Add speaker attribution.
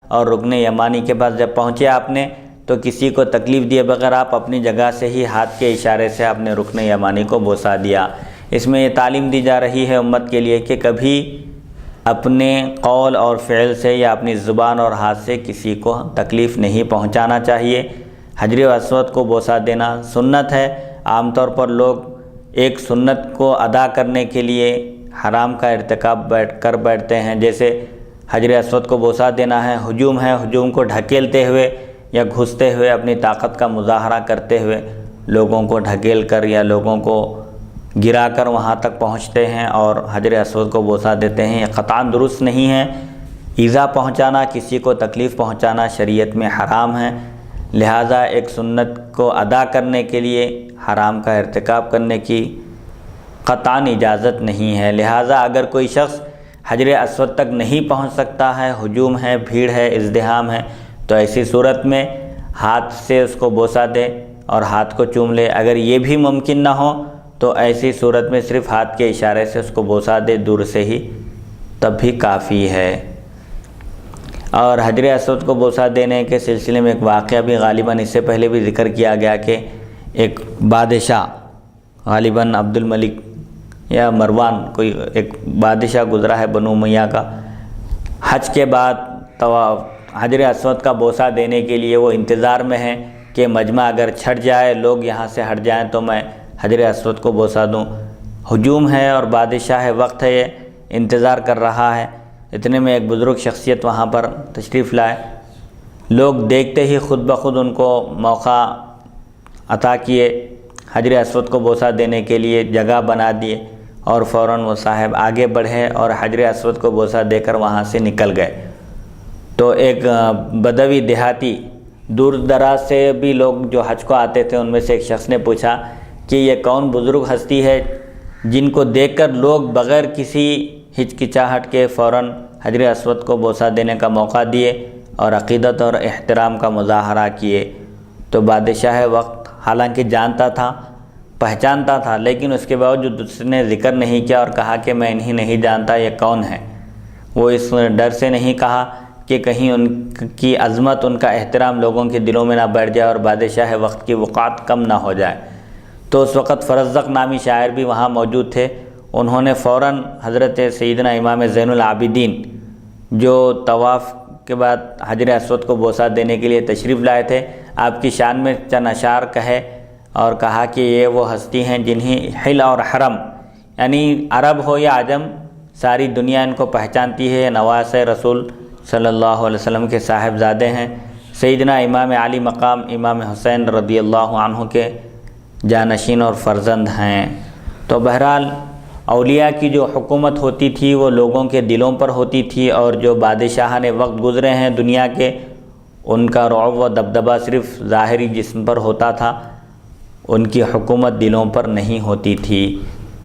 Speaker 1: اور رکن یمانی کے پاس جب پہنچے آپ نے تو کسی کو تکلیف دیے بغیر آپ اپنی جگہ سے ہی ہاتھ کے اشارے سے آپ نے رکن یمانی کو بوسہ دیا۔ اس میں یہ تعلیم دی جا رہی ہے امت کے لیے کہ کبھی اپنے قول اور فعل سے یا اپنی زبان اور ہاتھ سے کسی کو تکلیف نہیں پہنچانا چاہیے۔ حجر اسود کو بوسہ دینا سنت ہے۔ عام طور پر لوگ ایک سنت کو ادا کرنے کے لیے حرام کا ارتکاب بیٹھتے ہیں، جیسے حجر اسود کو بوسہ دینا ہے، ہجوم کو ڈھکیلتے ہوئے یا گھستے ہوئے اپنی طاقت کا مظاہرہ کرتے ہوئے لوگوں کو ڈھکیل کر یا لوگوں کو گرا کر وہاں تک پہنچتے ہیں اور حجر اسود کو بوسہ دیتے ہیں۔ یہ قطعاً درست نہیں ہے۔ ایذا پہنچانا، کسی کو تکلیف پہنچانا شریعت میں حرام ہے، لہٰذا ایک سنت کو ادا کرنے کے لیے حرام کا ارتکاب کرنے کی قطعاً اجازت نہیں ہے۔ لہٰذا اگر کوئی شخص حجر اسود تک نہیں پہنچ سکتا ہے، ہجوم ہے، بھیڑ ہے، ازدحام ہے، تو ایسی صورت میں ہاتھ سے اس کو بوسہ دے اور ہاتھ کو چوم لے۔ اگر یہ بھی ممکن نہ ہو تو ایسی صورت میں صرف ہاتھ کے اشارے سے اس کو بوسہ دے دور سے ہی، تب بھی کافی ہے۔ اور حجر اسود کو بوسہ دینے کے سلسلے میں ایک واقعہ بھی غالباً اس سے پہلے بھی ذکر کیا گیا کہ ایک بادشاہ، غالباً عبد الملک یا مروان، کوئی ایک بادشاہ گزرا ہے بنو امیہ کا، حج کے بعد حجر اسود کا بوسہ دینے کے لیے وہ انتظار میں ہے کہ مجمع اگر چھٹ جائے، لوگ یہاں سے ہٹ جائیں تو میں حجر اسود کو بوسہ دوں۔ ہجوم ہے اور بادشاہ ہے، وقت ہے، یہ انتظار کر رہا ہے۔ اتنے میں ایک بزرگ شخصیت وہاں پر تشریف لائے، لوگ دیکھتے ہی خود بخود ان کو موقع عطا کیے، حجر اسود کو بوسہ دینے کے لیے جگہ بنا دیے اور فوراً وہ صاحب آگے بڑھے اور حجر اسود کو بوسہ دے کر وہاں سے نکل گئے۔ تو ایک بدوی دیہاتی، دور دراز سے بھی لوگ جو حج کو آتے تھے، ان میں سے ایک شخص نے پوچھا کہ یہ کون بزرگ ہستی ہے جن کو دیکھ کر لوگ بغیر کسی ہچکچاہٹ کے فوراً حجر اسود کو بوسہ دینے کا موقع دیے اور عقیدت اور احترام کا مظاہرہ کیے؟ تو بادشاہ وقت حالانکہ جانتا تھا، پہچانتا تھا، لیکن اس کے باوجود اس نے ذکر نہیں کیا اور کہا کہ میں انہیں نہیں جانتا، یہ کون ہے۔ وہ اس ڈر سے نہیں کہا کہ کہیں ان کی عظمت، ان کا احترام لوگوں کے دلوں میں نہ بیٹھ جائے اور بادشاہ وقت کی وقعت کم نہ ہو جائے۔ تو اس وقت فرزدق نامی شاعر بھی وہاں موجود تھے، انہوں نے فوراً حضرت سیدنا امام زین العابدین جو طواف کے بعد حجر اسود کو بوسہ دینے کے لیے تشریف لائے تھے، آپ کی شان میں چند اشعار کہے اور کہا کہ یہ وہ ہستی ہیں جنہیں حل اور حرم، یعنی عرب ہو یا عجم، ساری دنیا ان کو پہچانتی ہے، نواس رسول صلی اللہ علیہ وسلم کے صاحبزادے ہیں، سیدنا امام علی مقام امام حسین رضی اللہ عنہ کے جانشین اور فرزند ہیں۔ تو بہرحال اولیاء کی جو حکومت ہوتی تھی وہ لوگوں کے دلوں پر ہوتی تھی، اور جو بادشاہان وقت گزرے ہیں دنیا کے، ان کا رعب و دبدبہ صرف ظاہری جسم پر ہوتا تھا، ان کی حکومت دلوں پر نہیں ہوتی تھی۔